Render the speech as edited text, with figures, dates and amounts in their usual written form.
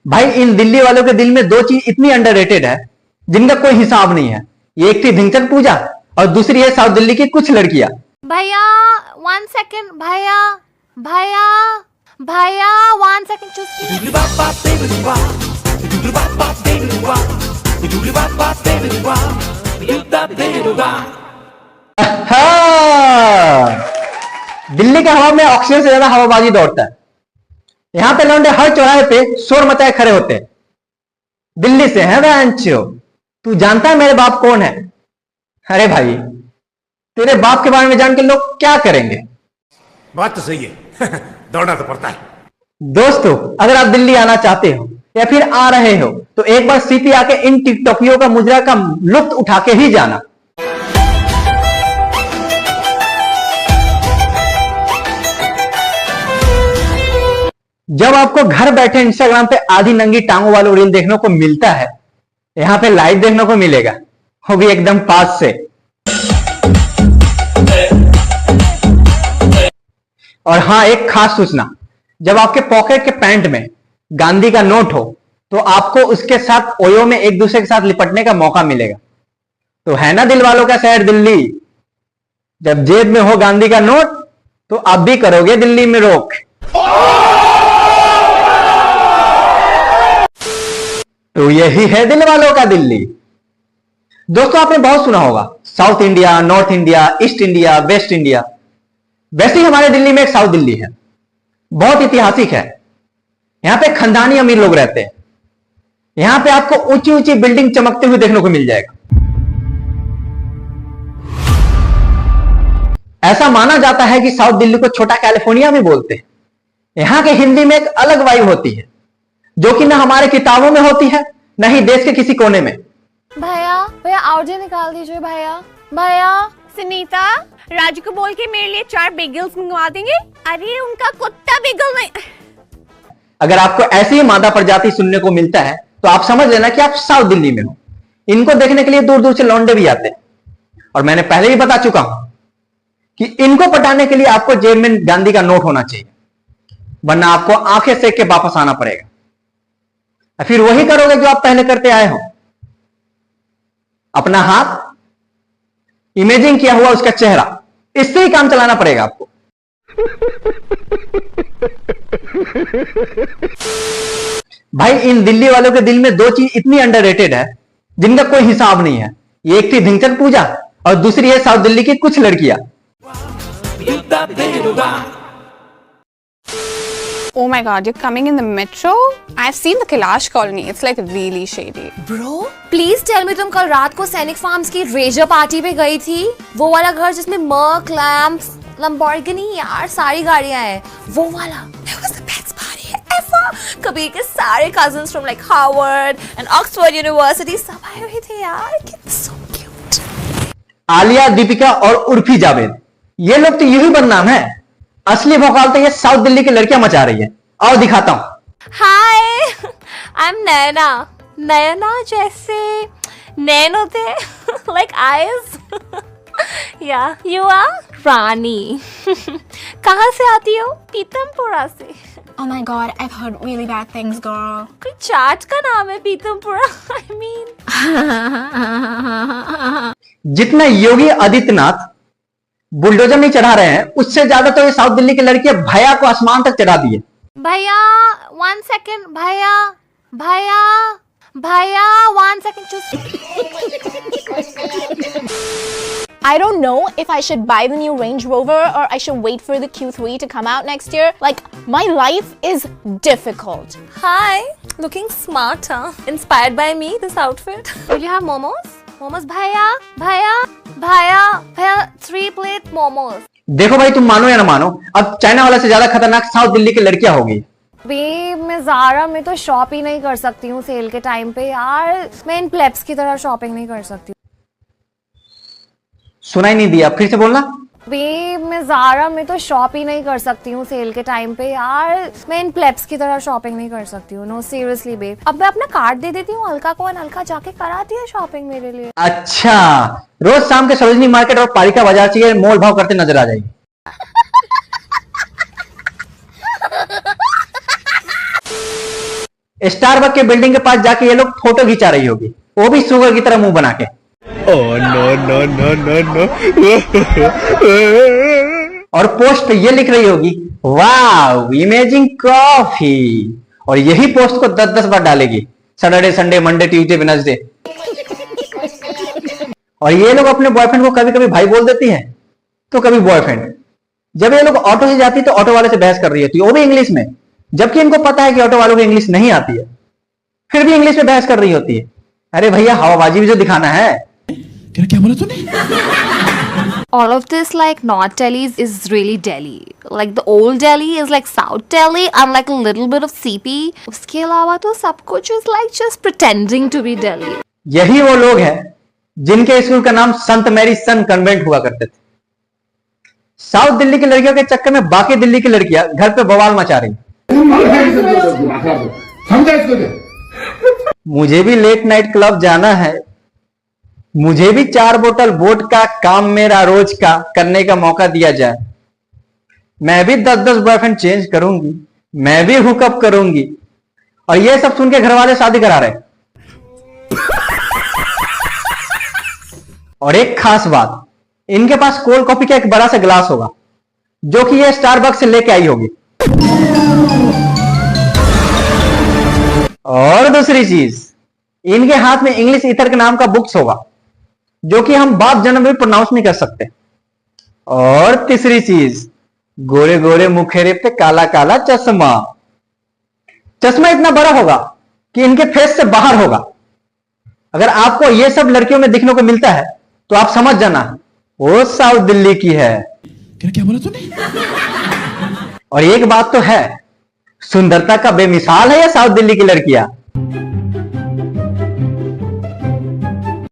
भाई इन दिल्ली वालों के दिल में दो चीज इतनी अंडररेटेड है जिनका कोई हिसाब नहीं है। एक थी ढिंचक पूजा और दूसरी है साउथ दिल्ली की कुछ लड़कियां। भैया 1 सेकंड, भैया भैया भैया 1 सेकंड दिल्ली के हवा में ऑक्सीजन से ज्यादा हवाबाजी दौड़ता है। यहां पे लौंडे हर चौराहे पे शोर मचाए खड़े होते हैं। दिल्ली से है वह, तू जानता है मेरे बाप कौन है? अरे भाई तेरे बाप के बारे में जान के लोग क्या करेंगे? बात तो सही है। दौड़ना तो पड़ता है। दोस्तों अगर आप दिल्ली आना चाहते हो या फिर आ रहे हो तो एक बार सीपी आके इन टिकटॉकियों का मुजरा का लुत्फ उठा के ही जाना। जब आपको घर बैठे इंस्टाग्राम पे आधी नंगी टांगों वालों रील देखने को मिलता है, यहां पे लाइव देखने को मिलेगा, वो भी एकदम पास से। और हाँ, एक खास सूचना, जब आपके पॉकेट के पैंट में गांधी का नोट हो तो आपको उसके साथ ओयो में एक दूसरे के साथ लिपटने का मौका मिलेगा। तो है ना दिल वालों का शहर दिल्ली, जब जेब में हो गांधी का नोट तो आप भी करोगे दिल्ली में रोक। तो यही है दिल वालों का दिल्ली। दोस्तों आपने बहुत सुना होगा south India, north India, east India, waste India. वैसे ही हमारे दिल्ली में एक साउथ दिल्ली है, बहुत ऐतिहासिक है। यहां पे खानदानी अमीर लोग रहते हैं। यहां पे आपको ऊंची ऊंची बिल्डिंग चमकते हुए देखने को मिल जाएगा। ऐसा माना जाता है कि साउथ दिल्ली को छोटा कैलिफोर्निया भी बोलते हैं। यहां के हिंदी में एक अलग वाइब होती है जो कि ना हमारे किताबों में होती है ना ही देश के किसी कोने में। भैया भैया आउटडे निकाल दीजिए भैया। भैया सुनीता राजू को बोल के मेरे लिए 4 बिगल्स मंगवा देंगे। अरे उनका कुत्ता बिगल नहीं। अगर आपको ऐसी ही मादा प्रजाति सुनने को मिलता है तो आप समझ लेना कि आप साउथ दिल्ली में हो। इनको देखने के लिए दूर दूर से लौंडे भी आते हैं। और मैंने पहले ही बता चुका हूं कि इनको पटाने के लिए आपको जेब में गांधी का नोट होना चाहिए, वरना आपको आंखें सेक के वापस आना पड़ेगा। फिर वही करोगे जो आप पहले करते आए हो, अपना हाथ इमेजिंग किया हुआ उसका चेहरा, इससे ही काम चलाना पड़ेगा आपको। भाई इन दिल्ली वालों के दिल में दो चीज इतनी अंडररेटेड है जिनका कोई हिसाब नहीं है। एक थी ढिंचक पूजा और दूसरी है साउथ दिल्ली की कुछ लड़कियां। Oh my god, you're coming in the metro? I've seen the Kailash colony. It's like really shady. Bro please tell me, तुम कल रात को सैनिक फार्म्स की रेजर पार्टी पे गई थी? वो वाला घर जिसमें मर्क, लैम्प्स, लंबोर्गिनी, यार सारी गाड़ियां हैं, वो वाला। That was the best party ever. Kabir के सारे cousins from like Harvard and Oxford University सब आए हुए थे यार। It's so cute. Alia, Deepika और उर्फी जावेद, ये लोग तो यही बदनाम है। असली भौकाल तो ये साउथ दिल्ली की लड़कियां मचा रही है। और दिखाता हूं। हाय आई एम नैना। नैना जैसे नैन होते हैं, लाइक आईज। या यू आर रानी। कहाँ से आती हो? पीतमपुरा से। Oh my god, I've heard really bad things, girl. कोई चाट का नाम है पीतमपुरा? I mean. जितना योगी आदित्यनाथ बुलडोजर नहीं चढ़ा रहे हैं, उससे ज्यादा तो ये साउथ दिल्ली की लड़कियां भैया को आसमान तक चढ़ा दिए। भैया 1 सेकंड, भैया भैया भैया 1 second. I don't know if I should buy the new Range Rover or I should wait for the Q3 to come out next year. Like, my life is difficult. Hi, looking smart, huh? Inspired by me, this outfit. Will you have momos? Momos, भैया भैया भैया भैया 3 plate momos. देखो भाई, तुम मानो या ना मानो, अब चाइना वाला से ज्यादा खतरनाक साउथ दिल्ली की लड़कियां होगी। बेब मैं ज़ारा में तो शॉप ही नहीं कर सकती हूँ सेल के टाइम पे यार। मैं इन प्लेब्स की तरह शॉपिंग नहीं कर सकती। सुनाई नहीं दिया, फिर से बोलना। बेब मैं ज़ारा में तो शॉप ही नहीं कर सकती हूँ सेल के टाइम पे यार। मैं इन प्लेब्स की तरह शॉपिंग नहीं कर सकती हूँ। नो सीरियसली बेब, अब मैं अपना कार्ड दे देती हूँ अलका को, अलका जाके कराती है शॉपिंग मेरे लिए। अच्छा, रोज शाम के सरोजनी मार्केट और पालिका बाजार से मोल भाव करते नजर आ जाएगी। स्टारबक के बिल्डिंग के पास जाके ये लोग फोटो खिंचा रही होगी, वो भी शुगर की तरह मुंह बना के। और पोस्ट पे ये लिख रही होगी, वाव इमेजिंग कॉफी, और यही पोस्ट को 10-10 बार डालेगी, Saturday, Sunday, Monday, Tuesday, Wednesday. और ये लोग अपने बॉयफ्रेंड को कभी कभी भाई बोल देती हैं, तो कभी बॉयफ्रेंड। जब ये लोग ऑटो से जाती तो ऑटो वाले से बहस कर रही होती है, वो भी इंग्लिश में, जबकि इनको पता है कि ऑटो वालों को इंग्लिश नहीं आती है, फिर भी इंग्लिश में बहस कर रही होती है। अरे भैया, हवाबाजी भी जो दिखाना है। क्या बोला तूने? All of this, like, not Delhi's is really Delhi. Like the old Delhi is like South Delhi and like a little bit of CP. उसके अलावा तो सब कुछ is like just pretending to be Delhi. यही वो लोग हैं जिनके स्कूल का नाम संत मैरी सन कन्वेंट हुआ करते थे। साउथ दिल्ली की लड़कियों के चक्कर में बाकी दिल्ली की लड़कियां घर पे बवाल मचा रही। मुझे भी लेट नाइट क्लब जाना है, मुझे भी 4 बोतल वोडका काम मेरा रोज का करने का मौका दिया जाए, मैं भी 10-10 बॉयफ्रेंड चेंज करूंगी, मैं भी हुकअप करूंगी। और ये सब सुन के घर वाले शादी करा रहे। और एक खास बात, इनके पास कोल्ड कॉफी का एक बड़ा सा गिलास होगा जो कि ये स्टारबक्स से लेके आई होगी। और दूसरी चीज, इनके हाथ में इंग्लिश ईथर के नाम का बुक्स होगा जो कि हम बाप जन्म में प्रोनाउंस नहीं कर सकते। और तीसरी चीज, गोरे गोरे मुखेरे पे काला काला चश्मा। चश्मा इतना बड़ा होगा कि इनके फेस से बाहर होगा। अगर आपको ये सब लड़कियों में दिखने को मिलता है तो आप समझ जाना वो साउथ दिल्ली की है। क्या बोला तूने? और एक बात तो है, सुंदरता का बेमिसाल है ये साउथ दिल्ली की लड़कियां।